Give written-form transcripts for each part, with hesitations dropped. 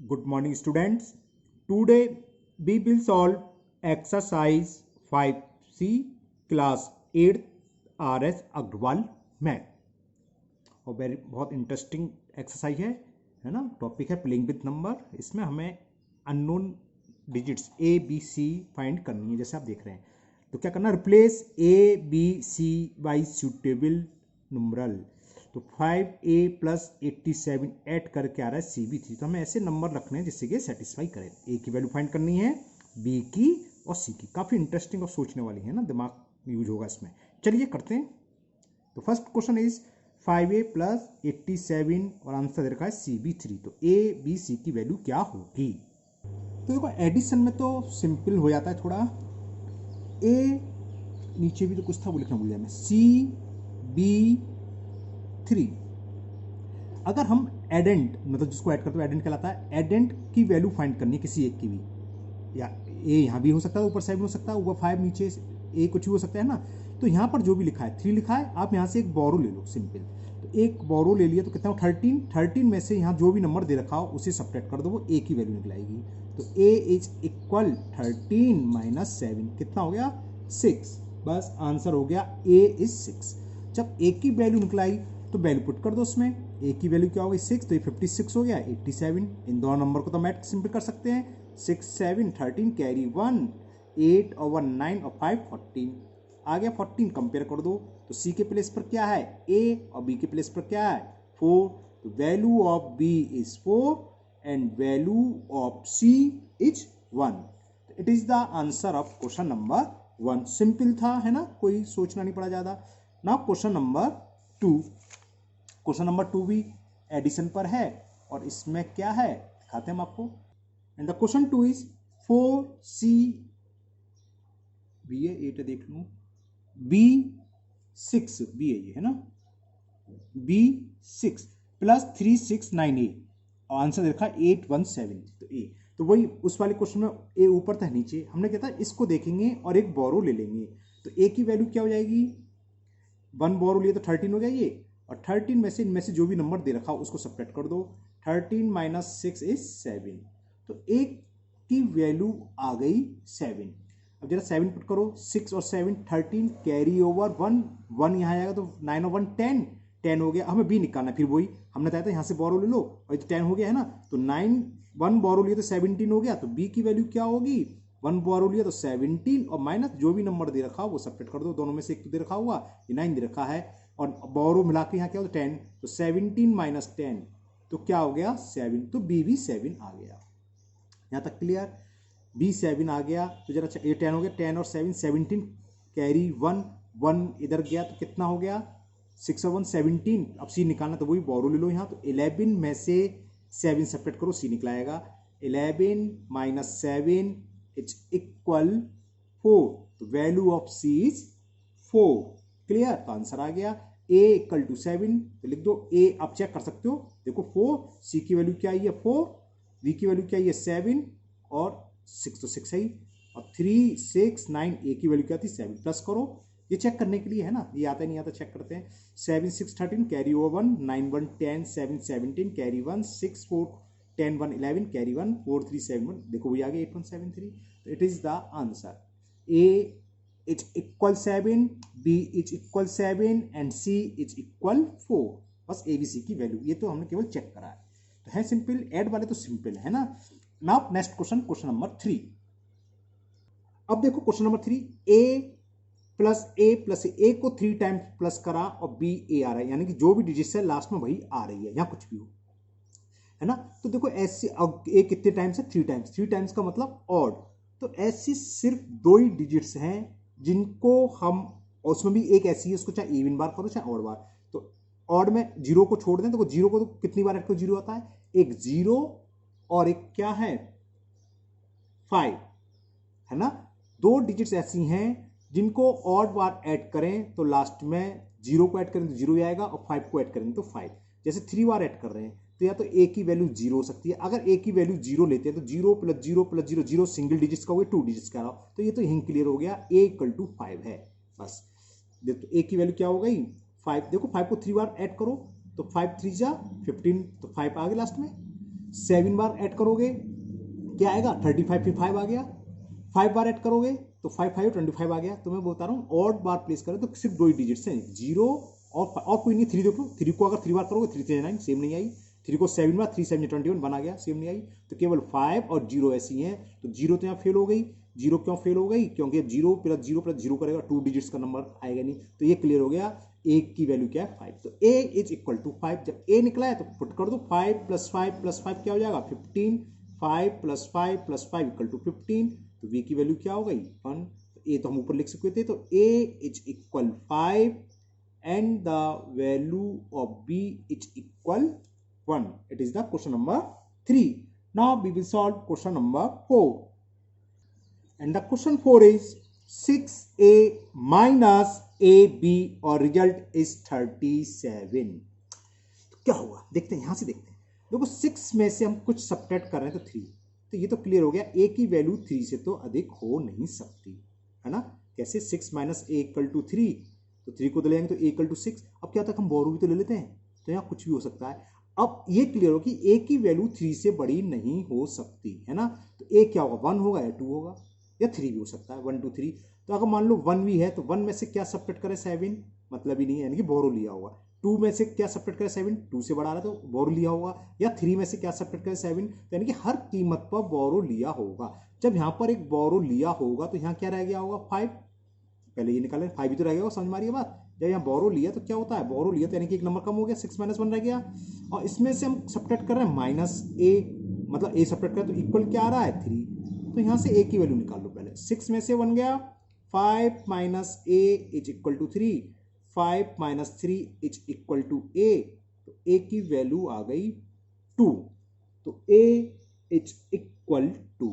Good morning, students. Today we will solve exercise 5C class 8 RS Agrawal math और बहुत interesting exercise है ना। Topic है playing with number. इसमें हमें unknown digits A B C find करनी है। जैसे आप देख रहे हैं तो क्या करना, replace A B C by suitable numeral. तो 5a प्लस 87 ऐड करके आ रहा है CB3। तो हमें ऐसे नंबर रखने हैं जिससे कि सेटिस्फाई करें। ए की वैल्यू फाइंड करनी है, बी की और सी की। काफ़ी इंटरेस्टिंग और सोचने वाली है ना, दिमाग यूज होगा इसमें। चलिए करते हैं। तो first question is 5a plus 87 और आंसर दे रखा है CB3। तो ए बी सी की वैल्यू क्या होगी? तो देखो एडिशन में तो सिंपल हो जाता है थोड़ा। ए नीचे भी तो कुछ था वो लिखना भूल गया मैं, CB3। अगर हम एडेंट मतलब जिसको ऐड करते हैं एडेंट कहलाता है। एडेंट की वैल्यू फाइंड करनी है किसी एक की भी, या ए यहाँ भी हो सकता है, ऊपर साइड में हो सकता है, ऊपर 5 नीचे ए कुछ भी हो सकता है ना। तो यहाँ पर जो भी लिखा है 3 लिखा है, आप यहाँ से एक बोरो ले लो सिंपल। तो एक बोरो ले लिया तो कितना हो 13 में से यहाँ जो भी नंबर दे रखा हो उसे सब्ट्रैक्ट कर दो, वो ए की वैल्यू निकलाएगी। तो ए इज इक्वल 13 माइनस 7 कितना हो गया 6। बस आंसर हो गया ए इज 6। जब ए की वैल्यू निकलाई तो वैल्यू पुट कर दो उसमें। ए की वैल्यू क्या हो गई 6, तो ये 56 हो गया 87। इन दोनों नंबर को तो मैथ सिंपल कर सकते हैं। 6 7 13 कैरी 1 8 और 1 9 और 5 14 आ गया 14। कंपेयर कर दो तो सी के प्लेस पर क्या है ए और बी के प्लेस पर क्या है 4। तो value of B is 4 and value of C is 1। It is the answer of question number 1। Simple था है ना, कोई सोचना नहीं पड़ा ज्यादा। Now question number 2। Question number 2 भी एडिशन पर है और इसमें क्या है दिखाते हैं हम आपको। And the question 2 is 4C B है 8 देख लूँ, B6 बी है ये है ना, B6 प्लस 3698 और आंसर देखा 817। तो ए तो वही उस वाले क्वेश्चन में ए ऊपर था नीचे, हमने क्या था इसको देखेंगे और एक बोरो ले लेंगे। तो ए की वैल्यू क्या हो जाएगी, 1 बोरो लिए तो 13 हो गया ये, और 13 में से इनमें से जो भी नंबर दे रखा उसको सब्ट्रैक्ट कर दो। 13 माइनस 6 इज 7। तो एक की वैल्यू आ गई 7। अब जरा 7 पुट करो, 6 और 7 13 कैरी ओवर 1 1 यहाँ आएगा तो 9 और 1 10 10 हो गया। हमें बी निकालना, फिर वही हमने बताया था यहाँ से बोरो ले लो और तो 10 हो गया है ना। तो 9 1 बोरो लिए तो 17 हो गया। तो बी की वैल्यू क्या होगी, 1 बोरो लिया तो 17 और माइनस जो भी नंबर दे रखा वो सब्ट्रैक्ट कर दो। दोनों में से एक तो दे रखा हुआ, ये 9 दे रखा है और बोरो मिला के यहाँ क्या होता 10। तो 17 माइनस 10 तो क्या हो गया 7। तो बी भी 7 आ गया। यहाँ तक क्लियर, बी 7 आ गया। तो जरा ये 10 हो गया, 10 और 7 17 कैरी 1 1 इधर गया तो कितना हो गया 6 और 1 17। अब सी निकालना तो वही बोरो ले लो यहाँ। तो 11 में से 7 सेपरेट करो, सी निकलाएगा 11 माइनस 7 इज इक्वल 4। तो value of C is 4। Clear, तो आंसर आ गया a इक्वल टू 7। तो लिख दो a, आप चेक कर सकते हो देखो 4, c की वैल्यू क्या आई है 4, b की वैल्यू क्या आई है 7 और 6 तो 6 है ही, और 3 6 9 a की वैल्यू क्या थी 7। प्लस करो, ये चेक करने के लिए है ना, ये आता नहीं आता चेक करते हैं। 7 6 13 कैरी ओवर 1 9 1 10 7 17 कैरी 1 6 4 10 1 11 कैरी 1 4 3 7 1। देखो वही आ गया 8173। तो it is the answer a is equal 7, b is equal 7 and c is equal 4। बस a b c की वैल्यू ये तो हमने केवल चेक करा है। तो है सिंपल, ऐड वाले तो सिंपल है ना। Now next question, question number 3। अब देखो क्वेश्चन नंबर 3, a प्लस ए को 3 टाइम्स प्लस करा और b a आ रहा है, यानी कि जो भी डिजिट है लास्ट में वही आ रही है, यहाँ कुछ भी हो है ना। तो देखो ऐसे ए कितने टाइम्स है 3 टाइम्स, 3 टाइम्स का मतलब ऑड। तो ऐसी सिर्फ 2 ही डिजिट्स हैं जिनको हम, और उसमें भी एक ऐसी है उसको चाहे इवन बार करो चाहे ऑड बार। तो ऑड में 0 को छोड़ दें तो जीरो को तो कितनी बार ऐड करो 0 आता है, एक 0 और एक क्या है 5 है ना। 2 डिजिट्स ऐसी हैं जिनको ऑड बार ऐड करें तो लास्ट में 0 को ऐड करें तो 0 आएगा और 5 को ऐड करेंगे तो 5। जैसे 3 बार ऐड कर रहे हैं तो या तो ए की वैल्यू 0 हो सकती है। अगर ए की वैल्यू 0 लेते हैं तो 0 प्लस 0 प्लस 0 0 सिंगल डिजिट्स का हो गया, 2 डिजिट्स का रहा। तो ये तो यहीं क्लियर हो गया ए इक्वल टू 5 है। बस देखो ए की वैल्यू क्या हो गई 5। देखो 5 को 3 बार ऐड करो तो 5 3 जा 15, तो 5 आ गए लास्ट में। 7 बार ऐड करोगे क्या आएगा 35, फिर 5 आ गया, 5 बार ऐड करोगे तो 5 5 25 आ गया। तो मैं बता रहा हूँ ऑड बार प्लेस करें तो सिर्फ 2 ही डिजिट्स हैं, 0 और कोई नहीं। 3 देखो, 3 को अगर 3 बार करोगे 3 3 9 सेम नहीं आई, 3 को 7 बार 3 7 21 बना गया, सेम नहीं आई। तो केवल 5 और 0 ऐसी हैं, तो 0 तो यहाँ फेल हो गई। 0 क्यों फेल हो गई? क्योंकि 0 प्लस 0 करेगा 2 डिजिट्स का नंबर आएगा नहीं। तो ये क्लियर हो गया, a की वैल्यू क्या है 5। तो a इज इक्वल टू 5। जब a निकला है तो पुट कर दो 5 प्लस 5 प्लस 5 क्या हो जाएगा 15, 5 प्लस 5 प्लस 5 इक्वल टू 15। तो v की वैल्यू क्या हो गई 1। तो a तो हम ऊपर लिख सकते थे, तो a is equal 5 and the value of b is equal 1. It is the question number 3. Now we will solve question number 4. And the question 4 is 6a minus ab और result is 37. तो क्या होगा देखते हैं, यहां से देखते हैं। देखो 6 में से हम कुछ सब्ट्रैक्ट कर रहे हैं तो 3, तो ये तो क्लियर हो गया a की वैल्यू 3 से तो अधिक हो नहीं सकती, है ना। कैसे 6 माइनस a इक्वल टू 3, तो 3 को ले जाएंगे तो a इक्वल टू 6। अब क्या तक हम बोरो भी तो ले लेते हैं, तो यहाँ कुछ भी हो सकता है। अब ये क्लियर हो कि a की वैल्यू 3 से बड़ी नहीं हो सकती, है ना। तो a क्या होगा 1 होगा या 2 होगा या 3 भी हो सकता है, 1 2 3। तो अगर मान लो 1 भी है तो 1 में से क्या सब्ट्रैक्ट करें 7, मतलब ही नहीं है, यानी कि बोरो लिया होगा। 2 में से क्या सब्ट्रैक्ट करें 7, 2 से बड़ा आ रहा है तो बोरो लिया होगा। या 3 में से क्या सब्ट्रैक्ट करें 7, तो यानी कि हर कीमत पर बोरो लिया होगा। जब यहाँ पर एक बोरो लिया होगा तो यहाँ क्या रह गया होगा 5, पहले ये निकाले 5 भी तो रह गया, समझ में आ रही है बात। जब यहाँ बोरो लिया तो क्या होता है, बोरो लिया तो यानी कि एक नंबर कम हो गया, 6 माइनस 1 रह गया। और इसमें से हम सब्ट्रैक्ट कर रहे हैं माइनस a, मतलब a सब्ट्रैक्ट करें तो इक्वल क्या आ रहा है 3। तो यहाँ से a की वैल्यू निकाल लो पहले। 6 में से 1 गया, 5 minus a is equal to 3, 5 minus 3 is equal to a। तो a की वैल्यू आ गई 2, तो a is equal to,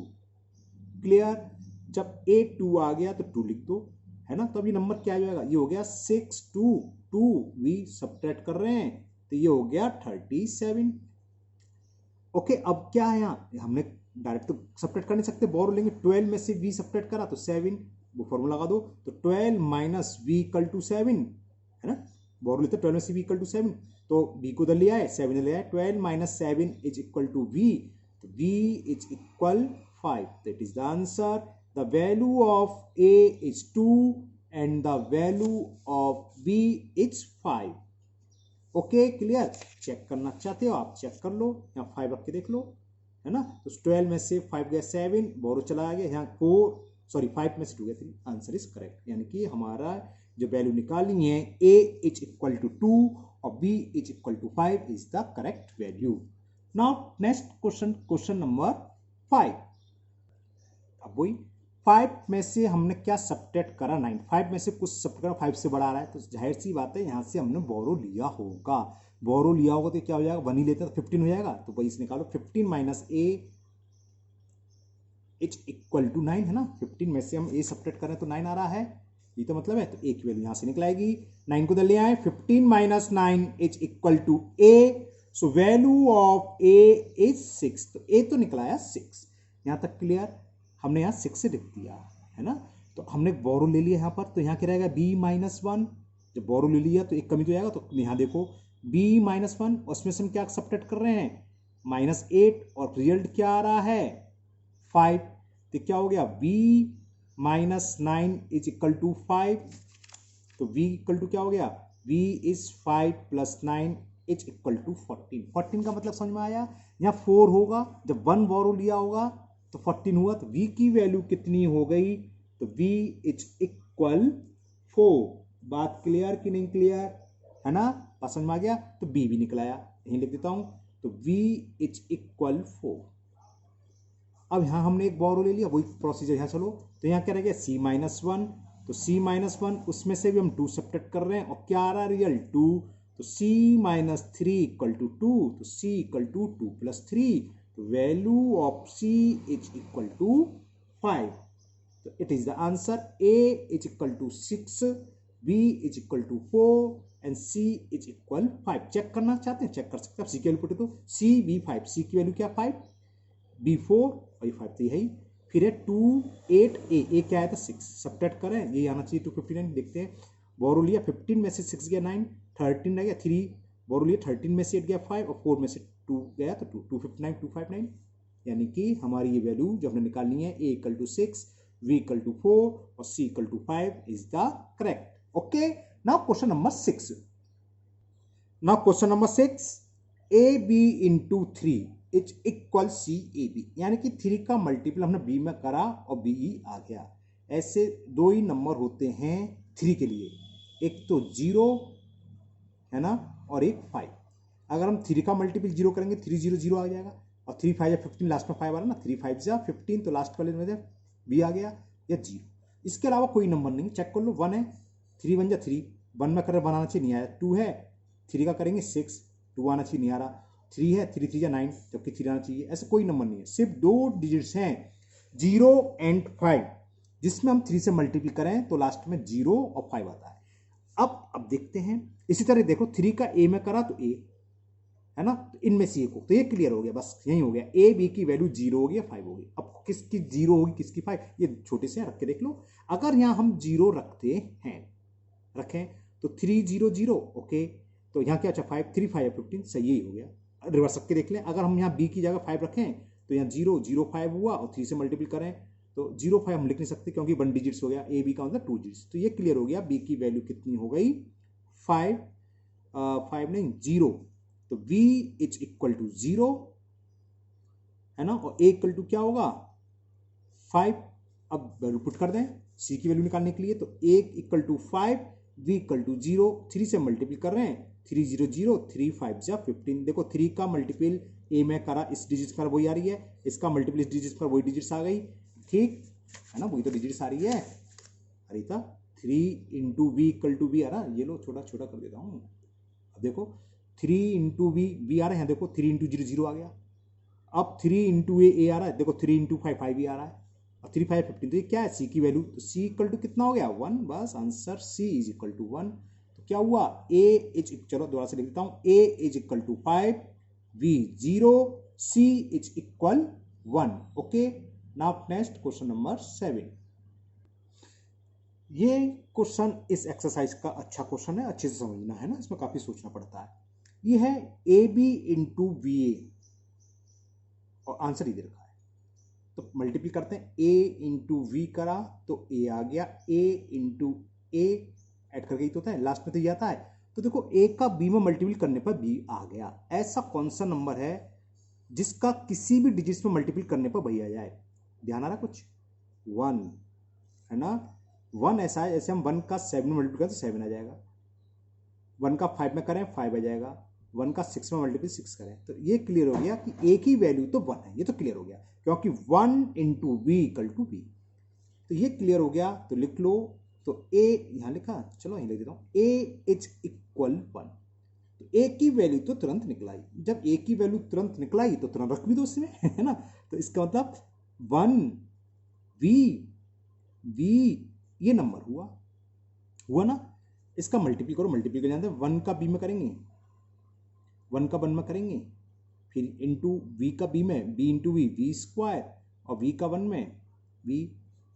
clear. जब a 2 आ गया तो 2 लिख दो, है ना। तो अब ये नंबर क्या हो जाएगा, ये हो गया 6 2 2 वी सब्ट्रैक्ट कर रहे हैं तो ये हो गया 37। ओके, अब क्या है यहाँ, हमने डायरेक्ट तो सब्ट्रैक्ट कर नहीं सकते, बोरो लेंगे। 12 में से v सब्ट्रैक्ट करा तो 7, वो फॉर्मूला लगा दो। तो 12 माइनस v इक्वल टू 7, है ना। बोरो लेते 12 में से v इक्वल टू 7, तो v को उधर ले आए, 7 ले आए। 12 minus 7 is equal to v, तो v is equal 5। That is the answer. The value of a is 2 and the value of b is 5. Okay clear. Check करना चाहते हो आप चेक कर लो, यहाँ 5 रख के देख लो, है ना। तो 12 में से 5 गया 7, बोरो चला गया, यहाँ 5 में से 2 गया 3। आंसर इज करेक्ट, यानी कि हमारा जो वैल्यू निकालनी है a इज इक्वल टू 2 और b is equal to 5 is the correct value. Now next question, question number 5। अब वही 5 में से हमने क्या सब्ट्रैक्ट करा 9, 5 में से कुछ सब्ट्रैक्ट करा, 5 से बड़ा आ रहा है, तो जाहिर सी बात है यहाँ से हमने बोरो लिया होगा। बोरो लिया होगा तो क्या हो जाएगा, 1 ही लेते हैं तो 15 हो जाएगा। तो वही से निकालो, 15 minus a is equal to 9, है ना। 15 में से हम a सब्ट्रैक्ट करें तो 9 आ रहा है, ये तो मतलब है। तो a की वैल्यू यहाँ से निकलाएगी, 9 को उधर ले आए, 15 minus 9 is equal to a। So value of a is 6, तो a तो निकला है 6। यहाँ तक क्लियर, हमने यहाँ 6 से लिख दिया, है ना। तो हमने बोरो ले लिया यहाँ पर, तो यहाँ क्या रहेगा b माइनस 1। जब बोरो ले लिया तो एक कमी तो जाएगा, तो यहाँ देखो b माइनस 1, उसमें से हम क्या सब्ट्रैक्ट कर रहे हैं -8, और रिजल्ट क्या आ रहा है 5। तो क्या हो गया b minus 9 is equal to 5। तो v इक्वल टू क्या हो गया, v is 5 plus 9 is equal to 14। 14 का मतलब समझ में आया, यहाँ 4 होगा, जब 1 बोरो लिया होगा तो 14 हुआ, तो v की वैल्यू कितनी हो गई, तो v इज इक्वल 4। बात क्लियर कि नहीं क्लियर, है ना। समझ में आ गया, तो b भी निकलाया, यहीं लिख देता हूं। तो v इज इक्वल 4। अब यहां हमने एक बोरो ले लिया, वही प्रोसीजर यहाँ चलो। तो यहाँ क्या रहेगा c माइनस 1, तो c माइनस 1 उसमें से भी हम 2 सब्ट्रैक्ट कर रहे हैं, और क्या आ रहा है रिजल्ट 2। तो c माइनस 3 इक्वल टू 2, तो c equal to 2 plus 3। Value of c is equal to 5. So it is the answer. A is equal to 6, B is equal to 4 and C is equal 5. Check करना चाहते हैं check कर सकते हैं। C की value put तो C B 5, C की value क्या 5, B 4 और ये 5 तो यही। फिर है 2 8 A क्या आया था 6, सब्ट्रैक्ट करें, ये आना चाहिए 259। देखते हैं, बोरो लिया 15 में से 6 गया 9, 13 रह गया 3, बोरो लिया 13 में से 8 गया 5 और 4 में से 2 गया तो 259 यानी कि हमारी ये वैल्यू जो हमने निकालनी है a equal to 6, v equal to 4 और c equal to 5 is the correct. Okay, now question number 6। Now question number 6, ab into 3 is equal C A B, यानी कि 3 का मल्टीपल हमने b में करा और बीई आ गया। ऐसे दो ही नंबर होते हैं 3 के लिए, एक तो 0 है ना और एक 5। अगर हम 3 का मल्टीपल 0 करेंगे 3 0 0 आ जाएगा और 3 5 या 15 लास्ट में 5 आ रहा ना, 3 5 जा 15 तो लास्ट वाले में b आ गया या 0। इसके अलावा कोई नंबर नहीं, चेक कर लो। 1 है, 3 1 जा 3, 1 में कर बनाना चाहिए नहीं आया। 2 है, 3 का करेंगे 6, 2 आना चाहिए नहीं आ रहा। 3 है, 3 3 जा 9 जबकि 3 आना चाहिए। ऐसे कोई नंबर नहीं है, सिर्फ दो डिजिट्स हैं 0 एंड 5, जिसमें हम 3 से मल्टीपल करें तो लास्ट में 0 और 5 आता है। अब देखते हैं, इसी तरह देखो 3 का a में करा तो a है ना, तो इनमें से एक हो तो ये क्लियर हो गया, बस यही हो गया। a b की वैल्यू 0 होगी या 5 होगी। अब किसकी 0 होगी किसकी 5, ये छोटे से रख के देख लो। अगर यहाँ हम 0 रखते हैं, रखें तो 3 0 0 ओके, तो यहाँ क्या अच्छा 5 3 5 15 सही ही हो गया। रिवर्स रख के देख लें, अगर हम यहाँ b की जगह 5 रखें तो यहाँ 0 0 5 हुआ और 3 से मल्टीपल करें तो 0 5 हम लिख नहीं सकते क्योंकि 1 डिजिट्स हो गया, a b का मतलब 2 डिजिट्स। तो ये क्लियर हो गया, b की वैल्यू कितनी हो गई 5 नहीं 0, तो b इज इक्वल टू 0 है ना, और a इक्वल टू क्या होगा 5। अब वैल्यू पुट कर दें c की वैल्यू निकालने के लिए, तो a equal to 5, v equal to 0, 3 से मल्टीपल कर रहे हैं 3 0 0 3 5 जा 15। देखो 3 का मल्टीपल a में करा इस डिजिट पर वही आ रही है, इसका मल्टीपल इस डिजिट पर वही डिजिट्स आ गई, ठीक है ना, वही तो डिजिट्स आ रही है। अरिता 3 into V equal to V आ रहा, ये लो छोटा छोटा कर देता हूँ। अब देखो 3 इंटू वी आ रहा है, देखो 3 इंटू 0 0 आ गया। अब 3 इंटू ए आ रहा है, देखो 3 इंटू 5 5 भी आ रहा है, और 3 5 15, तो ये क्या है सी की वैल्यू, तो सी इक्वल टू कितना हो गया 1, बस answer C is equal to 1। तो क्या हुआ ए इज, चलो दोबारा से लिख देता हूँ, a is equal to 5, b 0, c is equal 1। Okay, now next question number 7। ये क्वेश्चन इस एक्सरसाइज का अच्छा क्वेश्चन है, अच्छे से समझना है ना, इसमें काफी सोचना पड़ता है। ये है ए बी इंटू बी ए और आंसर ही दे रखा है, तो मल्टीप्लाई करते हैं। a इंटू वी करा तो a आ गया, a इंटू ए एड करके ही तो होता है, लास्ट में तो ये आता है। तो देखो a का b में मल्टीपल करने पर b आ गया। ऐसा कौन सा नंबर है जिसका किसी भी डिजिट में मल्टीपल करने पर वही आ जाए, ध्यान आ रहा कुछ, 1 है ना। 1 ऐसा है जैसे हम 1 का 7 में मल्टीपल करें तो 7 आ जाएगा, 1 का 5 में करें 5 आ जाएगा, 1 का 6 में मल्टीपल 6 करें। तो ये क्लियर हो गया कि a की वैल्यू तो 1 है, ये तो क्लियर हो गया क्योंकि 1 into V equal to B, तो ये क्लियर हो गया। तो लिख लो, तो a यहां लिखा, चलो यहीं लिख देता हूं, a इज इक्वल 1। तो a की वैल्यू तो तुरंत निकलाई, जब a की वैल्यू तुरंत निकलाई तो तुरंत रख भी दो उसमें है ना। तो इसका मतलब 1 v ये नंबर हुआ ना, इसका मल्टीपल करो, मल्टीपल कर जानते हैं 1 का b में करेंगे, 1 का 1 में करेंगे, फिर इंटू v का b में, b इंटू वी स्क्वायर, और v का 1 में v,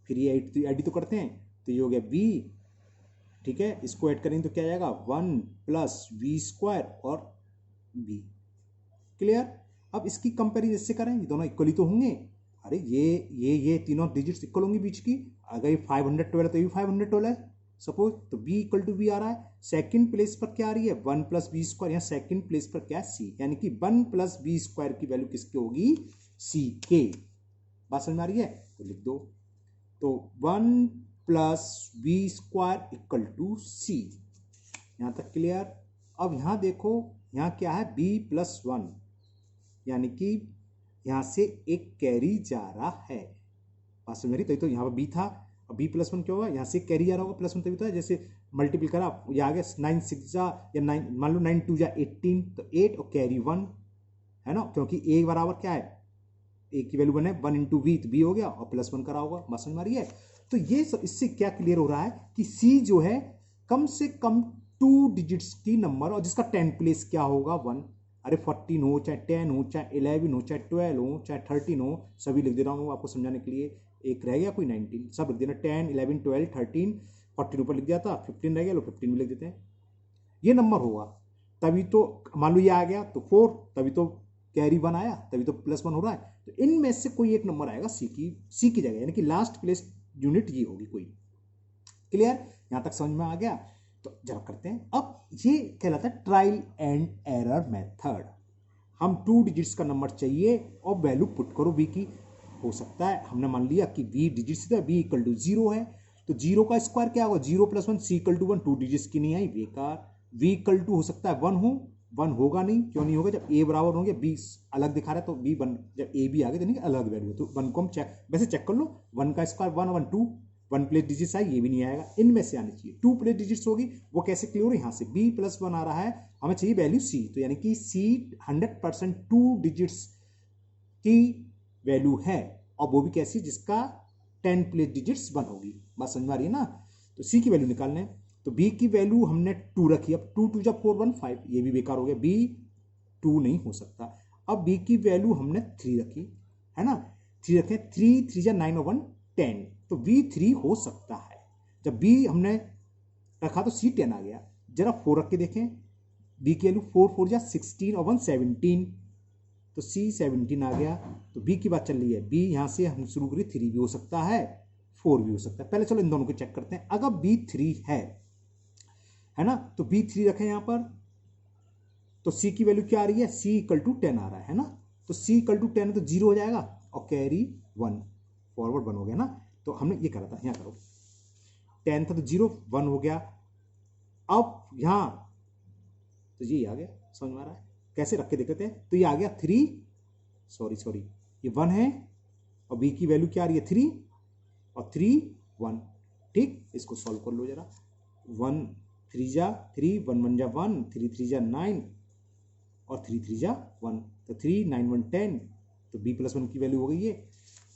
फिर ये ऐड तो करते हैं, तो ये हो गया v, ठीक है। इसको ऐड करेंगे तो क्या आएगा 1 प्लस वी स्क्वायर और v, क्लियर। अब इसकी कंपेरिजन इससे करें, ये दोनों इक्वली तो होंगे, अरे ये तीनों डिजिट्स इक्वल होंगी बीच की। अगर ये 512 है तो ये 512 है सपोज, तो b इक्वल टू वी आ रहा है। सेकंड प्लेस पर क्या आ रही है 1 प्लस बी स्क्वायर, यहाँ सेकंड प्लेस पर क्या है c, यानी कि 1 प्लस बी स्क्वायर की वैल्यू किसकी होगी c के, बात समझ में आ रही है, तो लिख दो। तो 1 plus B square equal to c, यहां तक क्लियर। अब यहां देखो, यहां क्या है b प्लस 1, यानी कि यहां से एक कैरी जा रहा है, बात समझ रही, तो यहाँ पर b था, अब b प्लस 1 क्या होगा, यहाँ से कैरी जा रहा होगा प्लस 1, तभी तो है। जैसे मल्टीपल करा, ये आ गया 9 6 जा या 9, मान लो 9 2 जा 18, तो 8 और कैरी 1 है ना, क्योंकि a बराबर क्या है, a की वैल्यू 1 है, 1 इंटू वी तो b हो गया और प्लस 1 करा होगा, बात समझ में आ रही है। तो ये सब इससे क्या क्लियर हो रहा है कि c जो है कम से कम 2 डिजिट्स की नंबर, और जिसका 10 प्लेस क्या होगा 1। अरे 14 हो चाहे 10 हो चाहे 11 हो चाहे 12 हो चाहे 13 हो, सभी लिख दे रहा हूँ आपको समझाने के लिए, एक रह गया कोई 19, सब लिख देना, 10 11 12 13 14 ऊपर लिख दिया था, 15 रह गया, लो 15 भी लिख देते हैं। ये नंबर होगा तभी तो, मान लो ये आ गया तो 4, तभी तो कैरी 1 आया तभी तो +1 हो रहा है। तो इनमें से कोई एक नंबर आएगा सी की जगह, यानी कि लास्ट प्लेस यूनिट ये होगी कोई। क्लियर, यहां तक समझ में आ गया। तो जरा करते हैं, अब ये कहलाता है ट्रायल एंड एरर मेथड। हम 2 डिजिट्स का नंबर चाहिए और वैल्यू पुट करो बी की। हो सकता है हमने मान लिया कि बी डिजिट्स है, बी इक्वल टू 0 है, तो 0 का स्क्वायर क्या होगा, 0 + 1, सी इक्वल टू 1, 2 डिजिट्स की नहीं आई, बेकार। वी इक्वल टू हो सकता है 1 हो, 1 होगा नहीं, क्यों नहीं होगा, जब ए बराबर होंगे, बी अलग दिखा रहा है तो बी 1, जब ए भी आ गया तो अलग वैल्यू है, तो 1 को हम वैसे चेक कर लो, 1 का स्क्वायर 1 1 2, 1 प्लेस डिजिट्स आई, ये भी नहीं आएगा, इनमें से आनी चाहिए 2 प्लेस डिजिट्स होगी। वो कैसे क्लियर हो, यहाँ से b + 1 आ रहा है, हमें चाहिए वैल्यू c, तो यानी कि c 100% 2 डिजिट्स की वैल्यू है, और वो भी कैसी, जिसका 10 प्लेस डिजिट्स 1 होगी। बात समझ में आ रही है ना। तो c की वैल्यू निकालने हैं, तो b की वैल्यू हमने 2 रखी, अब 2 2 जब 4 1 5, ये भी बेकार हो गया, b 2 नहीं हो सकता। अब b की वैल्यू हमने 3 रखी है ना, 3 रखें, 3 3 जा 9 और 1 10, तो b 3 हो सकता है। जब b हमने रखा तो c 10 आ गया। जरा 4 रख के देखें, b की वैल्यू 4 4 जा 16 और 1 17, तो c 17 आ गया। तो b की बात चल रही है, b यहां से हम शुरू करिए, 3 भी हो सकता है, 4 भी हो सकता है। पहले चलो इन दोनों को चेक करते हैं। अगर b 3 है ना, तो b 3 रखें यहां पर, तो c की वैल्यू क्या आ रही है, c इक्वल टू 10 आ रहा है ना, तो c इक्वल टू 10 तो 0 हो जाएगा, और कैरी 1, फॉरवर्ड 1 हो गया ना। तो हमने ये करा था, यहां करो, 10 था तो 0 1 हो गया। अब यहां तो ये आ गया, समझ में आ रहा है, कैसे रख के देख लेते हैं। तो ये आ गया 3, सॉरी ये 1 है, और b की वैल्यू क्या आ रही है 3, और 3 1, ठीक, इसको सॉल्व कर लो जरा। 1 3 जा 3, 1 1 जा 1, 3 3 जा 9, और 3 3 जा 1, तो 3 9 1 10, तो b + 1 की वैल्यू हो गई है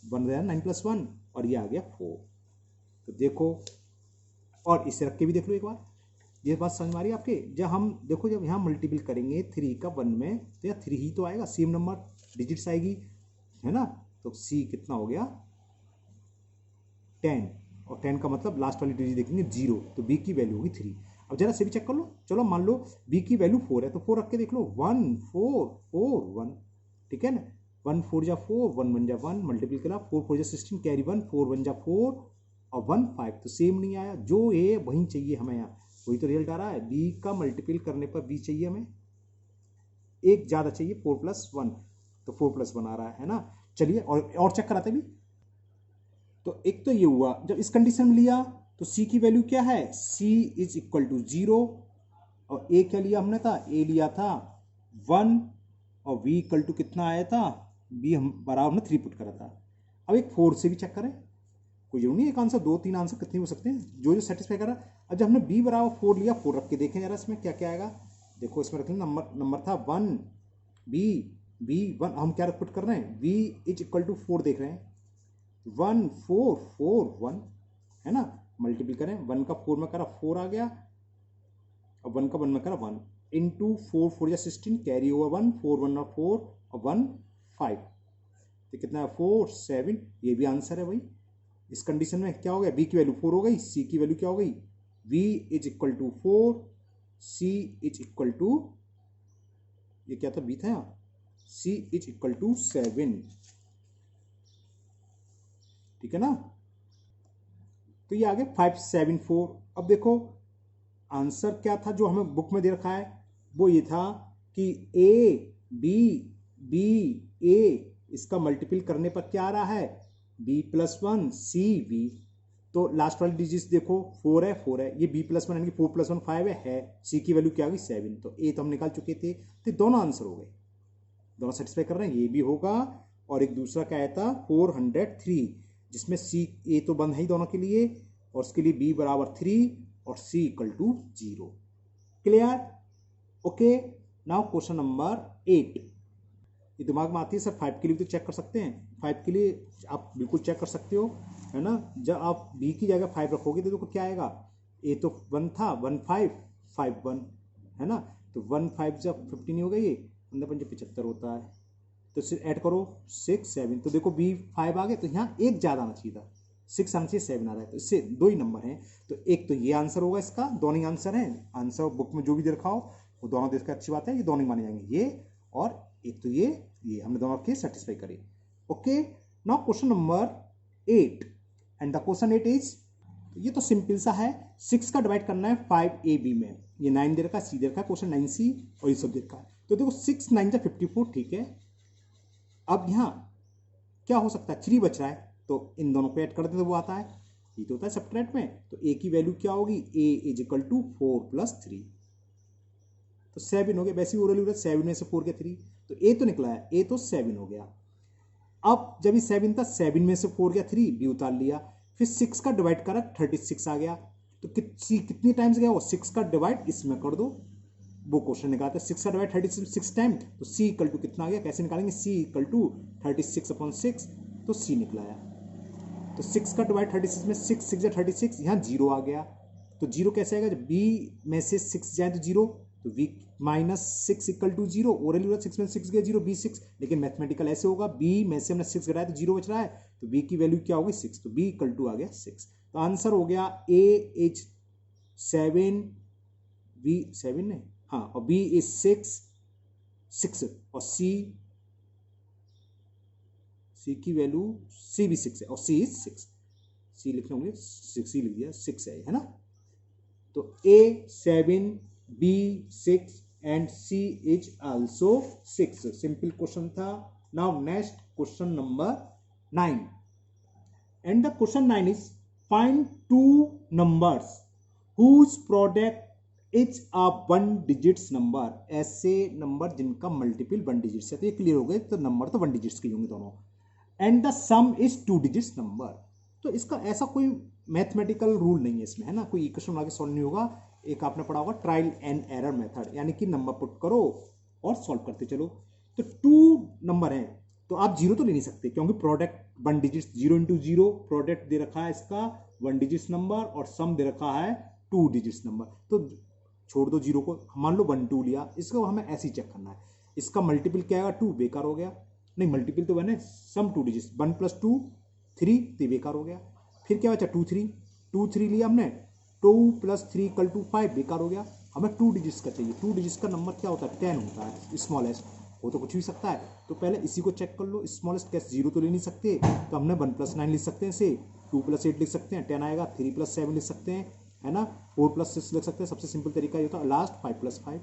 1 9 + 1, और ये आ गया 4। तो देखो, और इसे रख के भी देख लो एक बार, ये बात समझ में आ रही है आपके। जब हम देखो, जब यहाँ मल्टीपल करेंगे 3 का 1 में, तो यहाँ 3 ही तो आएगा, सेम नंबर डिजिट्स आएगी, है ना। तो c कितना हो गया 10, और 10 का मतलब लास्ट वाली डिजिट देखेंगे 0, तो b की वैल्यू होगी 3। अब जरा से भी चेक कर लो, चलो मान लो b की वैल्यू 4 है, तो 4 रख के देख लो, 1 4 4 1, ठीक है ना, 1 4 जा 4, 1 1 जा 1, मल्टीपल करा, 4 4 जा 16, कैरी 1, 4 1 जा 4, और 1 5, तो सेम नहीं आया, जो है वही चाहिए हमें, यहाँ वही तो रिजल्ट आ रहा है। b का मल्टीपल करने पर b चाहिए हमें, एक ज्यादा चाहिए, 4 + 1, तो 4 + 1 आ रहा है ना। चलिए और चेक कराते भी। तो एक तो ये हुआ, जब इस कंडीशन में लिया तो c की वैल्यू क्या है, c = 0, और a क्या लिया हमने था, a लिया था 1, और v = कितना आया था, b हम बराबर हमने 3 पुट करा था। अब एक 4 से भी चेक करें, कोई जरूरी नहीं एक आंसर, 2 3 आंसर कितने हो सकते हैं, जो सेटिस्फाई कर रहा है। अब जब हमने b बराबर 4 लिया, 4 रख के देखें जरा इसमें क्या क्या आएगा। देखो इसमें रख लें, नंबर था 1, b 1, हम क्या पुट कर रहे हैं, v = 4 देख रहे हैं, 1 4 4 1, है ना, मल्टीपल करें, 1 का 4 में करा 4 आ गया, और 1 का 1 में करा 1, इंटू 4 4 जा 16, कैरी ओवर 1, 4 1 और 4, और 1 5, तो कितना है 4 7, ये भी आंसर है भाई। इस कंडीशन में क्या हो गया, b की वैल्यू 4 हो गई, c की वैल्यू क्या हो गई, v = 4, c = ये क्या था, b था यहाँ, c = 7, ठीक है ना। तो ये आ गया 5 7 4। अब देखो आंसर क्या था जो हमें बुक में दे रखा है, वो ये था कि a b b a, इसका मल्टीपल करने पर क्या आ रहा है, b + 1 c v, तो लास्ट वाली डिजिट्स देखो 4 है 4 है, ये b + 1 यानी कि 4 + 1 5 है, c की वैल्यू क्या आ गई 7, तो a तो हम निकाल चुके थे, तो दोनों आंसर हो गए, दोनों सेटिस्फाई कर रहे हैं, ये भी होगा। और एक दूसरा क्या आया था 403, जिसमें c a तो बंद है ही दोनों के लिए, और उसके लिए b = 3 और c = 0। Clear, okay. Now question number 8, ये दिमाग में आती है सर 5 के लिए भी तो चेक कर सकते हैं, 5 के लिए आप बिल्कुल चेक कर सकते हो, है ना। जब आप b की जगह 5 रखोगे तो देखो क्या आएगा, a तो 1 था, 1 5 5 1, है ना, तो 1 5 जब 15 हो गई, ये 15 75 होता है, तो सिर्फ ऐड करो 6 7, तो देखो b 5 आ गए, तो यहाँ एक ज़्यादा आना चाहिए था, 6 आना चाहिए 7 आ रहा है, तो इससे 2 ही नंबर हैं, तो एक तो ये आंसर होगा इसका, दोनों ही आंसर हैं, आंसर बुक में जो भी दे रखा हो वो दोनों देख के अच्छी बात है, ये दोनों ही माने जाएंगे, ये और एक तो ये ये हमने दोनों के सेटिस्फाई करे। Okay, now question number 8 and the question 8 is, ये तो सिंपल सा है, 6 का डिवाइड करना है 5ab में, ये 9 दे रखा है, सी दे रखा है, क्वेश्चन 9c और ये सब दे रखा है। तो देखो 6 9 जा 54, ठीक है। अब यहाँ क्या हो सकता है, 3 बच रहा है, तो इन दोनों को ऐड कर देते वो आता है, ये तो होता है सब्ट्रैक्ट में। तो a की वैल्यू क्या होगी, a इज इक्वल टू 4 + 3, तो 7 हो गया। वैसे ही ओरल 7 में से 4 के 3, तो a तो निकला है, a तो 7 हो गया। अब जब ये 7 था, 7 में से 4 गया 3, b उतार लिया, फिर 6 का डिवाइड करा 36 आ गया। तो कितनी टाइम्स गया वो, 6 का डिवाइड इसमें कर दो, वो क्वेश्चन निकालते हैं 6 का डिवाइड 36 टाइम, तो c इक्वल टू कितना आ गया, कैसे निकालेंगे, c इक्वल टू 36/6, तो c निकला है। तो 6 का डिवाइड 36 में 6 6 या 36, यहाँ 0 आ गया। तो 0 कैसे आएगा, जब b में से 6 जाए तो 0, तो v -6 इक्वल टू 0, ओरली 6 में 6 गया 0, b 6, लेकिन मैथमेटिकल ऐसे होगा, b में से हमने 6 गिराया तो 0 बच रहा है, तो b की वैल्यू क्या होगी 6, तो b इक्वल टू आ गया 6। तो आंसर हो गया a इज 7, b 7 नहीं, हाँ, और b इज 6 और c की वैल्यू, c भी 6 है और c इज 6, c लिखने होंगे 6 ही लिख दिया, 6 है ना। तो a 7, b 6 and c is also 6। Simple question था। Now next question number 9 and the question 9 is, find 2 numbers whose product is a 1 digits number. ऐसे नंबर जिनका मल्टीपल 1 डिजिट्स है, तो ये क्लियर हो गए, तो नंबर तो 1 डिजिट्स के होंगे दोनों। And the some is 2 digits number. तो इसका ऐसा कोई मैथमेटिकल रूल नहीं है इसमें, है ना, कोई इक्वेशन आगे सॉल्व नहीं होगा। एक आपने पढ़ा होगा ट्रायल एंड एरर मेथड, यानी कि नंबर पुट करो और सॉल्व करते चलो। तो 2 नंबर हैं, तो आप 0 तो ले नहीं सकते, क्योंकि प्रोडक्ट 1 डिजिट, 0 × 0 प्रोडक्ट दे रखा है इसका 1 डिजिट्स नंबर, और सम दे रखा है 2 डिजिट्स नंबर। तो छोड़ दो 0 को, मान लो 1 2 लिया, इसको हमें ऐसे ही चेक करना है। इसका मल्टीपल क्या आएगा, 2, बेकार हो गया, नहीं मल्टीपल तो 1 है, सम 2 डिजिट्स, 1 + 2 3, तो बेकार हो गया। फिर क्या बचा, 2 3 लिया हमने, 2 + 3 = 5, बेकार हो गया। हमें 2 डिजिट्स का चाहिए। 2 डिजिट्स का नंबर क्या होता है, 10 होता है, स्मॉलेस्ट, वो तो कुछ भी सकता है। तो पहले इसी को चेक कर लो, स्मॉलेस्ट कैसे, 0 तो ले नहीं सकते, तो हमने 1 + 9 लिख सकते हैं इसे, 2 + 8 लिख सकते हैं, 10 आएगा, 3 + 7 लिख सकते हैं, है ना, 4 + 6 लिख सकते हैं, सबसे सिंपल तरीका ये होता है लास्ट, 5 + 5।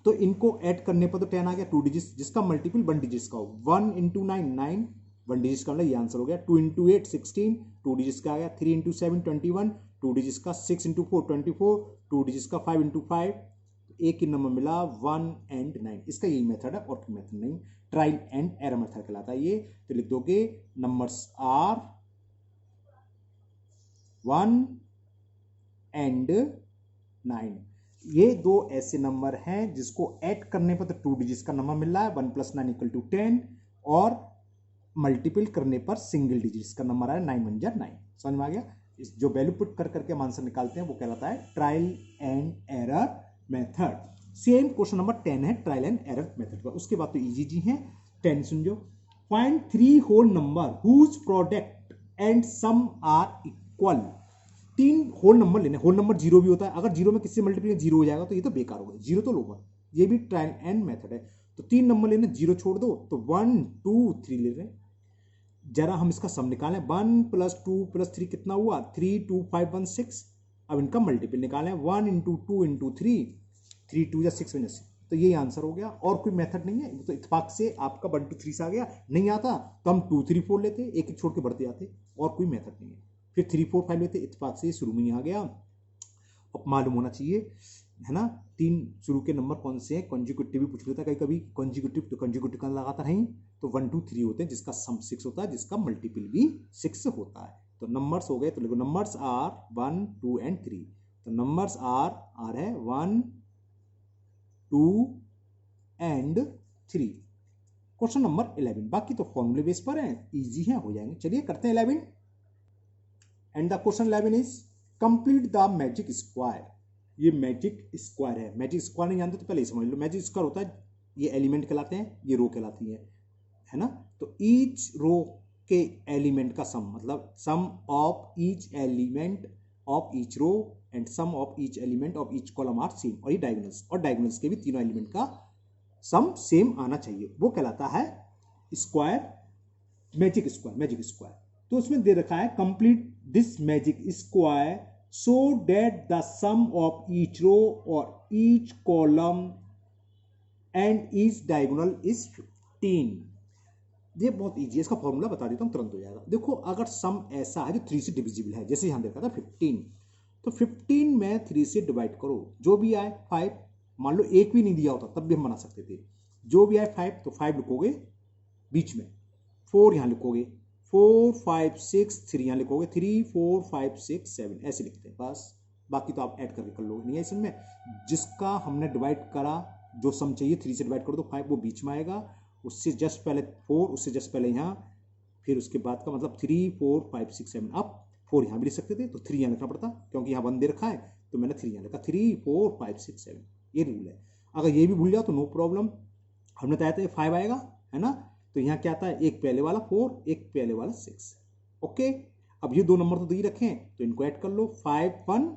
तो इनको ऐड करने पर तो 10 आ गया, 2 डिजिट्स, जिसका मल्टीपल 1 डिजिट्स का हो, 1 × 9 9, 1 डिजिट्स का मतलब ये आंसर हो गया। 2 × 8 16, 2 डिजिट्स का आ गया। 3 × 7 21, 2 डिजिट्स का। 6 × 4 24, 2 डिजिट्स का। 5 × 5, एक ही नंबर मिला 1 और 9। इसका यही मेथड है और कोई मेथड नहीं, ट्रायल एंड एरर मेथड कहलाता है ये। तो लिख दोगे नंबर्स आर 1 और 9। ये 2 ऐसे नंबर हैं जिसको ऐड करने पर तो 2 डिजिट्स का नंबर मिल रहा है, 1 + 9 = 10, और मल्टीपल करने पर सिंगल डिजिट्स का नंबर आया, 9 × 1 = 9। समझ में आ गया। इस जो वैल्यू पुट कर करके हम आंसर निकालते हैं वो कहलाता है trial and error method. Same question number 10 है ट्रायल एंड एरर मेथड का। उसके बाद तो इजी जी है। 10 सुन जो, find 3 whole number whose product and sum are equal. 3 whole number लेने, होल नंबर 0 भी होता है, अगर 0 में किससे मल्टीप्लाई 0 हो जाएगा तो ये तो बेकार हो गया, 0 तो लोगा, ये भी ट्रायल एंड मेथड है। तो 3 नंबर लेने, 0 छोड़ दो, तो 1 2 3 ले रहे। जरा हम इसका सम निकालें, 1 + 2 + 3 कितना हुआ, 3 2 5 1 6। अब इनका मल्टीपल निकालें, 1 × 2 × 3, 3 2 या 6 1 6, तो यही आंसर हो गया। और कोई मेथड नहीं है, तो इत्तेफाक से आपका 1 2 3 से आ गया। नहीं आता तो हम 2 3 4 लेते, एक एक छोड़ के बढ़ते जाते, और कोई मेथड नहीं है। फिर 3 4 5 लेते, इत्तेफाक से शुरू में ही आ गया। अब मालूम होना चाहिए, है ना, 3 शुरू के नंबर कौन से हैं। कॉन्जिक्यूटिव भी पूछ लेता है कभी कभी, कॉन्जिक्यूटिव तो कॉन्जिक्यूटिव का लगातार नहीं, तो 1 2 3 होते हैं जिसका सम 6 होता है, जिसका मल्टीपल भी 6 होता है। तो नंबर्स हो गए, तो लिखो नंबर्स आर 1 2 और 3। तो नंबर्स आर है 1 2 और 3। क्वेश्चन नंबर 11, बाकी तो फॉर्मूले बेस पर है, इजी है, हो जाएंगे। चलिए करते हैं 11 and the question 11 is complete the magic square. ये मैजिक स्क्वायर है। मैजिक स्क्वायर नहीं जानते तो पहले ही समझ लो। मैजिक स्क्वायर होता है, ये एलिमेंट कहलाते हैं, ये रो कहलाती है ना। तो ईच रो के एलिमेंट का सम, मतलब sum of each element of each row and sum of each element of each column are same. और ये डायगोनल्स, और डायगोनल्स के भी तीनों एलिमेंट का सम सेम आना चाहिए, वो कहलाता है स्क्वायर, मैजिक स्क्वायर। तो उसमें दे रखा है complete this magic square so that the sum of each row और each column and each diagonal is 15। ये बहुत इजी है, इसका फॉर्मूला बता देता हूं, तुरंत हो जाएगा। देखो अगर सम ऐसा है जो 3 से डिविजिबल है, जैसे यहां देखा था 15, तो 15 में 3 से डिवाइड करो, जो भी आए 5, मान लो एक भी नहीं दिया होता तब भी हम बना सकते थे, जो भी आए 5, तो 5 लिखोगे बीच में, 4 यहां लिखोगे, 4 5 6 3 यहां लिखोगे, 3 4 5 6 7 ऐसे लिखते हैं बस। बाकी तो आप ऐड करके कर लो, नहीं है इसमें। जिसका हमने डिवाइड करा, जो सम चाहिए 3 से डिवाइड कर दो 5, वो बीच में आएगा, उससे जस्ट पहले 4, उससे जस्ट पहले यहाँ, फिर उसके बाद का मतलब 3 4 5 6 7। अब 4 यहाँ भी लिख सकते थे तो 3 यहाँ लिखना पड़ता, क्योंकि यहाँ 1 दे रखा है, तो मैंने 3 यहाँ लिखा, 3 4 5 6 7, ये रूल है। अगर ये भी भूल जाओ तो नो प्रॉब्लम, हमने बताया था 5 आएगा, है ना। तो यहाँ क्या आता है, एक पहले वाला 4, एक पहले वाला 6। ओके, अब ये दो नंबर तो दे रखे हैं, तो इनको ऐड कर लो, 5 1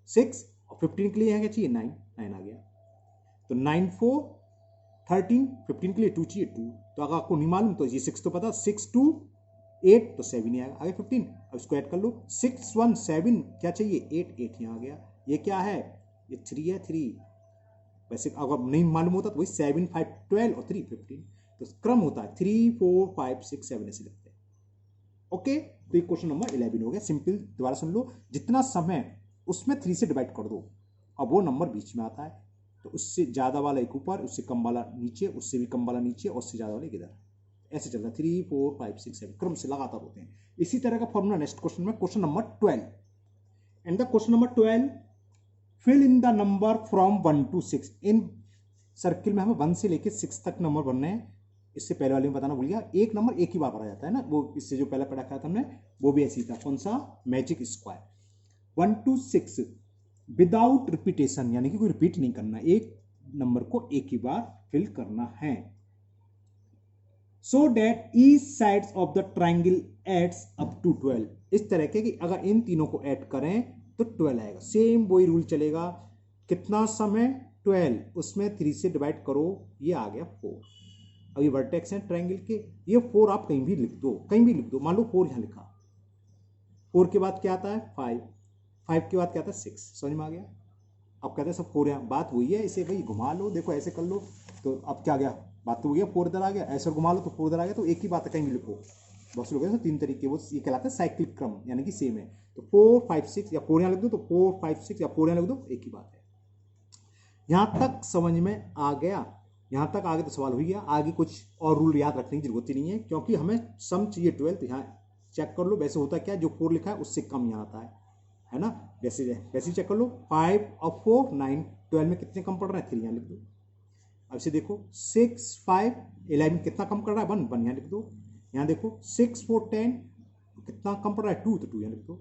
6, और 15 के लिए यहाँ क्या चाहिए, 9 9 आ गया, तो 9 4 13, 15 के लिए 2 चाहिए, 2। तो अगर आपको नहीं मालूम तो ये 6 तो पता, 6 2 8, तो 7 ही आएगा, आगे 15। अब इसको ऐड कर लो, 6 1 7 क्या चाहिए, 8 8 यहाँ आ गया। ये क्या है, ये 3 है, 3। वैसे अगर नहीं मालूम होता तो वही 7 5 12 और 3 15, तो क्रम होता है 3 4 5 6 7 ऐसे लिखते हैं। ओके, तो ये क्वेश्चन नंबर 11 हो गया। सिंपल, दोबारा सुन लो, जितना समय उसमें 3 से डिवाइड कर दो, अब वो नंबर बीच में आता है, तो उससे ज्यादा वाला एक ऊपर, उससे कम वाला नीचे, उससे भी कम वाला नीचे, और उससे ज्यादा वाला एक इधर, ऐसे चल रहा है। 3 4 5 6 7 क्रम से लगातार होते हैं। इसी तरह का फॉर्मूला नेक्स्ट क्वेश्चन में, question number 12। And the question number 12, fill in the number from 1 to 6। इन सर्किल में हमें 1 से लेकर 6 तक नंबर बनने हैं। इससे पहले वाले में बताना भूल गया, एक नंबर एक ही बार भरा जाता है ना, वो इससे जो पहले पढ़ा था हमने, वो भी ऐसी था। कौन सा, magic square. 1 to 6 without repetition, यानी कि कोई रिपीट नहीं करना, एक नंबर को एक ही बार फिल करना है। So that each sides of the triangle adds up to 12। इस तरह के कि अगर इन तीनों को ऐड करें तो 12 आएगा। सेम वही रूल चलेगा, कितना सम है 12, उसमें 3 से डिवाइड करो, ये आ गया 4। अब ये वर्टेक्स हैं ट्राइंगल के, ये 4 आप कहीं भी लिख दो, कहीं भी लिख दो। मान लो 4 यहां लिखा, 4 के बाद क्या आता है 5, 5 के बाद क्या आता है 6। समझ में आ गया। अब कहते हैं सब 4 यहाँ, बात वही है, इसे भाई घुमा लो, देखो ऐसे कर लो, तो अब क्या गया, बात तो हो गया, 4 इधर आ गया, ऐसे घुमा लो तो 4 इधर आ गया, तो एक ही बात है, कहीं भी लिखो। बहुत से लोग हैं 3 तरीके, वो ये कहलाता है साइक्लिक क्रम, यानी कि सेम है। तो 4 5 6, या 4 यहाँ लिख दो तो 4 5 6, या 4 यहाँ लिख दो, एक ही बात है। यहां तक समझ में आ गया। यहां तक आगे तो सवाल हो गया, आगे कुछ और रूल याद रखने की जरूरत ही नहीं है, क्योंकि हमें सम चाहिए 12। तो यहाँ चेक कर लो, वैसे होता क्या है, जो 4 लिखा है उससे कम यहाँ आता है ना। वैसे वैसे चेक कर लो, 5 और 4 9, 12 में कितने कम पड़ रहा है, 3 यहाँ लिख दो। अब इसे देखो 6 5 11 कितना कम कर रहा है, 1 1 यहाँ लिख दो। यहाँ देखो 6 4 10 कितना कम पड़ रहा है, 2, तो 2 यहाँ लिख दो।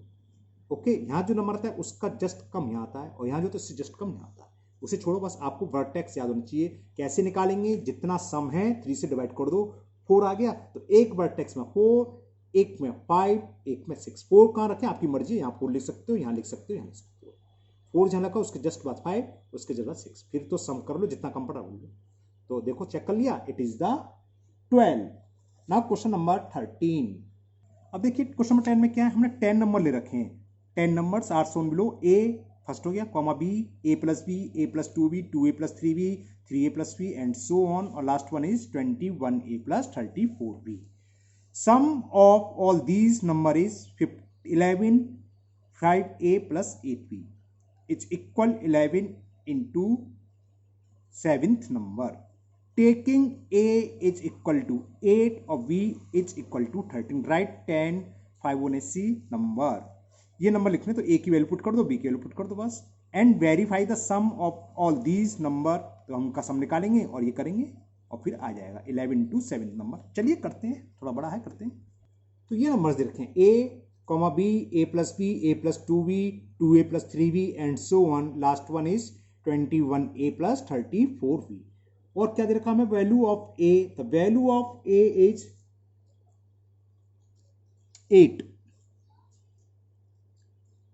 ओके, यहाँ जो नंबर आता है उसका जस्ट कम यहाँ आता है, और यहाँ जो तो इससे जस्ट कम यहाँ आता है। उसे छोड़ो, बस आपको वर्टेक्स याद होना चाहिए। कैसे निकालेंगे, जितना सम है 3 से डिवाइड कर दो, 4 आ गया, तो एक वर्टेक्स में 4, एक में 5, एक में 6। 4 कहाँ रखें, आपकी मर्जी, यहाँ 4 लिख सकते हो, यहाँ लिख सकते हो, यहाँ लिख सकते हो। 4 जहाँ लगा उसके जस्ट बाद 5, उसके जस्ट बाद 6, फिर तो सम कर लो, जितना कम पड़ा बोल लो। तो देखो चेक कर लिया, it is the 12। Now question number 13। अब देखिए क्वेश्चन नंबर 10 में क्या है, हमने 10 नंबर ले रखे हैं। 10 numbers are shown below. A first हो गया, comma b, a plus b, a plus 2b, 2a plus 3b, 3a plus b, and so on, और last one is 21a plus 34b। Sum of all these number is 11 5a plus 8b is equal 11 into 7th number. Taking a is equal to 8 or b is equal to 13. Write 10 Fibonacci number. ये number लिखने तो a की value put कर दो, b की value put कर दो बस। And verify the sum of all these number, तो हम उनका सम निकालेंगे और ये करेंगे और फिर आ जाएगा 11 to 7th नंबर। चलिए करते हैं, थोड़ा बड़ा है, करते हैं। तो ये नंबर्स दे रखे हैं, a, b, a plus b, a plus 2b, 2a plus 3b, and so on. Last one is 21a plus 34b। और क्या दे रखा हमें, value of a, the value of a is 8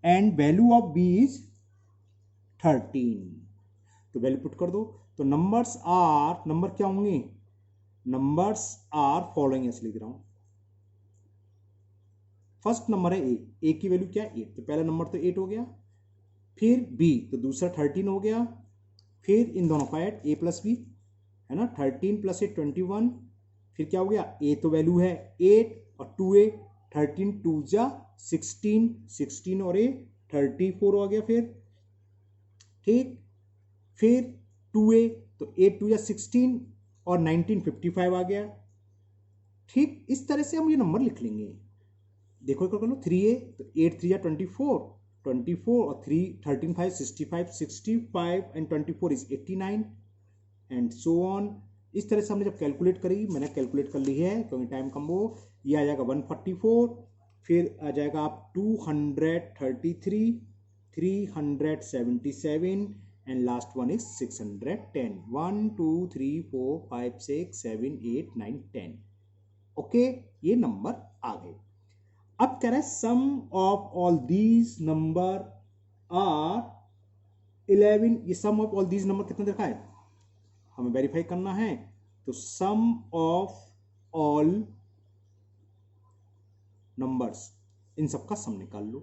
and value of b is 13। तो value put कर दो, तो number क्या होंगे, नंबर्स आर फॉलोइंग, ऐसे लिख रहा हूं। फर्स्ट नंबर है ए की वैल्यू क्या है 8, तो पहला नंबर तो 8 हो गया। फिर बी, तो दूसरा 13 हो गया। फिर इन दोनों का ऐड ए प्लस बी, है ना, 13 प्लस 8 21। फिर क्या हो गया, ए तो वैल्यू है 8 और 2a, 13 2 जा 16, 16 और ए 34 हो गया। फिर 2a, तो 8 2 जा 16 और 19 55 आ गया। ठीक, इस तरह से हम ये नंबर लिख लेंगे। देखो कर लो 3a, तो 8 3 जा 24, 24 और 3 13 5 65, 65 and 24 is 89 and so on. इस तरह से हमने जब कैलकुलेट करी, मैंने कैलकुलेट कर ली है क्योंकि टाइम कम हो, ये आ जाएगा 144, फिर आ जाएगा आप 233, 377 and last one is 610। 1 2 3 4 5 6 7 8 9 10। Okay, ये नंबर आ गए। अब कह रहा है sum of all these number are 11। ये sum of all these number कितना देखा है, हमें वेरीफाई करना है। तो सम ऑफ ऑल नंबर्स, इन सबका सम निकाल लो,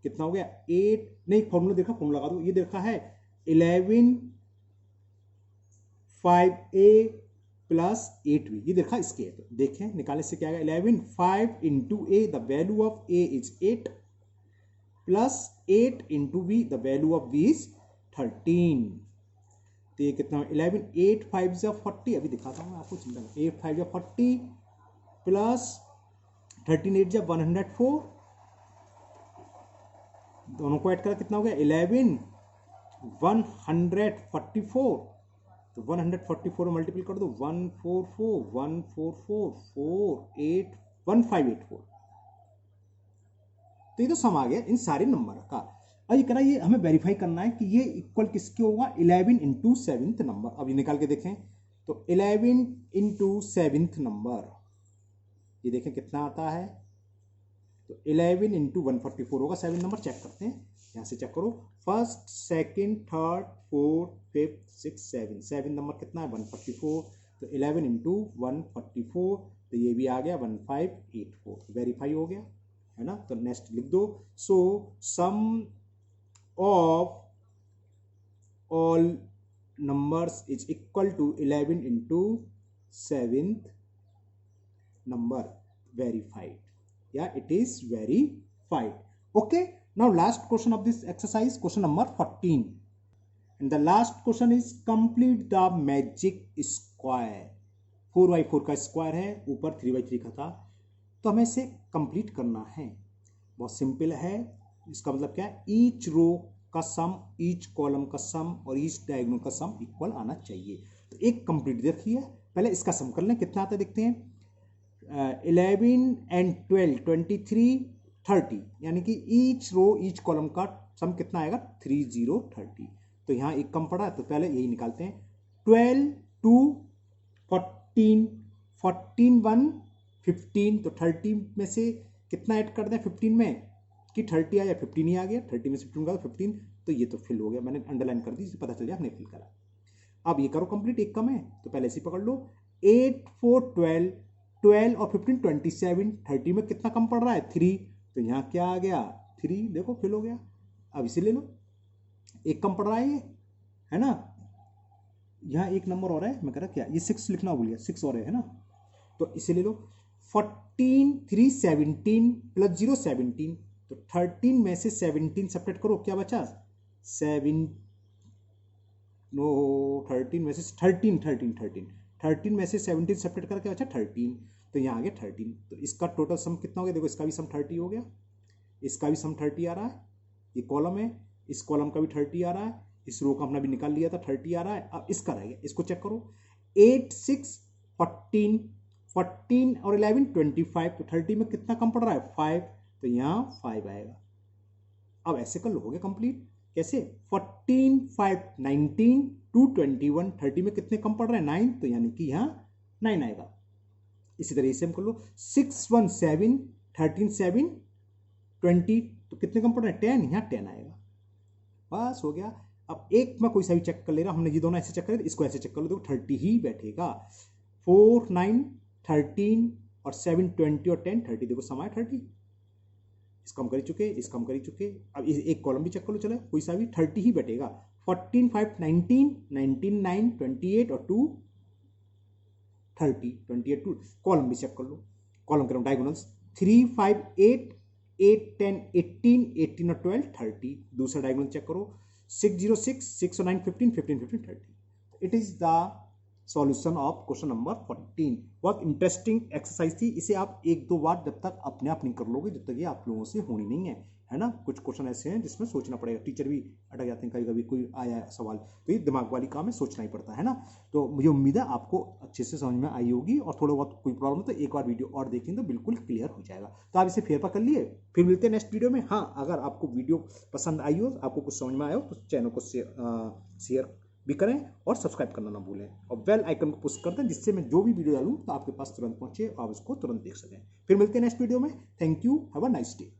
कितना हो गया 8, नहीं फॉर्मूला देखा, फॉर्मूला लगा दो। ये देखा है 11 5a प्लस 8b, ये देखा इसके है, तो देखें निकालने से क्या आएगा 11 5 into A, the value of a is 8 plus 8 into b, the value of b is 13। तो ये कितना 11 8 5 जा 40, अभी दिखाता हूँ आपको, चिंता नहीं, 8 5 जा 40 प्लस 13 8 जा 104, दोनों को ऐड करा कितना हो गया 11 144, तो 144 में मल्टीपल कर दो 144 144 4 8 1584। तो ये तो सम आ गया इन सारे नंबर का। अब ये करा, ये हमें वेरीफाई करना है कि ये इक्वल किसके होगा 11 इंटू 7th नंबर। अब ये निकाल के देखें, तो 11 इंटू 7th नंबर, ये देखें कितना आता है, तो 11 इंटू 144 होगा 7 नंबर। चेक करते हैं, यहाँ से चेक करो, first second third fourth fifth six 7 number कितना है 144, तो 11 इंटू 144, तो ये भी आ गया 1584, वेरीफाई हो गया, है ना। तो नेक्स्ट लिख दो, so sum of all numbers is equal to 11 into 7th number, verified, या it is verified. Okay, now last question of this exercise, question number 14, and the last question is complete the magic square। 4x4 का square है, ऊपर 3x3 का था, तो हमें इसे complete करना है। बहुत सिंपल है, इसका मतलब क्या है, ईच रो का सम, ईच कॉलम का सम और ईच डायगोनल का सम इक्वल आना चाहिए। तो एक कंप्लीट देखिए, पहले इसका सम कर लें, कितना आता है देखते हैं। 11 एंड 12 23 30, यानी कि ईच रो ईच कॉलम का सम कितना आएगा 30 30। तो यहाँ एक कम पड़ा है, तो पहले यही निकालते हैं। 12 2 14 14 1 15, तो 30 में से कितना ऐड कर दें 15 में कि 30 आया, 15 ही आ गया, 30 में से 15 का 15, तो ये तो फिल हो गया, मैंने अंडरलाइन कर दी, इसे पता चल गया हमने फिल करा। अब ये करो कंप्लीट, एक कम है तो पहले ऐसे पकड़ लो। 8 4 12 12 और 15 27, 30 में कितना कम पड़ रहा है 3, तो यहाँ क्या आ गया 3, देखो फिल हो गया। अब इसे ले लो, एक कम पड़ रहा है ये, है ना, यहाँ एक नंबर और है, मैं कह रहा क्या, ये 6 लिखना भूल गया, 6 और है ना, तो इसे ले लो। 14 3 17 प्लस 0 17, तो 13 में से 17 सेपरेट करो, क्या बचा 7, नो 13 में से 13 में से 17 सेपरेट करके बचा 13, तो यहाँ आ गया 13। तो इसका टोटल सम कितना हो गया, देखो इसका भी सम 30 हो गया, इसका भी सम 30 आ रहा है, ये कॉलम है, इस कॉलम का भी 30 आ रहा है, इस रो का हमने भी निकाल लिया था 30 आ रहा है। अब इसका रह गया, इसको चेक करो। 8 6 14 14 और 11 25, तो 30 में कितना कम पड़ रहा है 5, तो यहाँ 5 आएगा। अब ऐसे कर लो, हो गया कंप्लीट। कैसे 14 5 19 2 21, 30 में कितने कम पड़ रहे हैं 9, तो यानी कि यहाँ 9 आएगा। इसी तरह से हम कर लो 6 1 7 13 7 20, तो कितने कम पड़ रहे हैं 10, यहाँ 10 आएगा। बस हो गया। अब एक मैं कोई सा भी चेक कर ले रहा, हमने ये दोनों ऐसे चेक करे, इसको ऐसे चेक कर लो, देखो 30 ही बैठेगा। 4 9 13 और 7 20 और 10 30, देखो समा 30, इसको हम कर चुके, इसको हम कर चुके। अब एक कॉलम भी चेक कर लो, चलो कोई सा भी 30 ही बैठेगा। 14 5 19 19 9 28 और 2 30 28 2, कॉलम भी चेक कर लो, कॉलम करो डायगोनल्स 3 5 8 8 10 18 18 और 12 30, दूसरा डायगोनल चेक करो 6 0 6 6 और 9 15 15 15 30। It is the solution of question number 14। बहुत इंटरेस्टिंग एक्सरसाइज थी, इसे आप एक दो बार जब तक अपने आप नहीं कर लोगे, जब तक ये आप लोगों से होनी नहीं है ना। कुछ क्वेश्चन ऐसे हैं जिसमें सोचना पड़ेगा, टीचर भी अटक जाते हैं कभी कभी, कोई आया है सवाल तो ये दिमाग वाली काम है, सोचना ही पड़ता है ना। तो मुझे उम्मीद है आपको अच्छे से समझ में आई होगी, और थोड़ा बहुत कोई प्रॉब्लम है तो एक बार वीडियो और देखें तो बिल्कुल क्लियर हो जाएगा। तो आप इसे फेर पर कर लिए, फिर मिलते हैं नेक्स्ट वीडियो में। हाँ, अगर आपको वीडियो पसंद आई हो, आपको कुछ समझ में आया हो, तो चैनल को शेयर भी करें और सब्सक्राइब करना ना भूलें, और बेल आइकन को पुश कर दें, जिससे मैं जो भी वीडियो डालूं तो आपके पास तुरंत पहुंचे, आप उसको तुरंत देख सकें। फिर मिलते हैं नेक्स्ट वीडियो में। Thank you, have a nice day.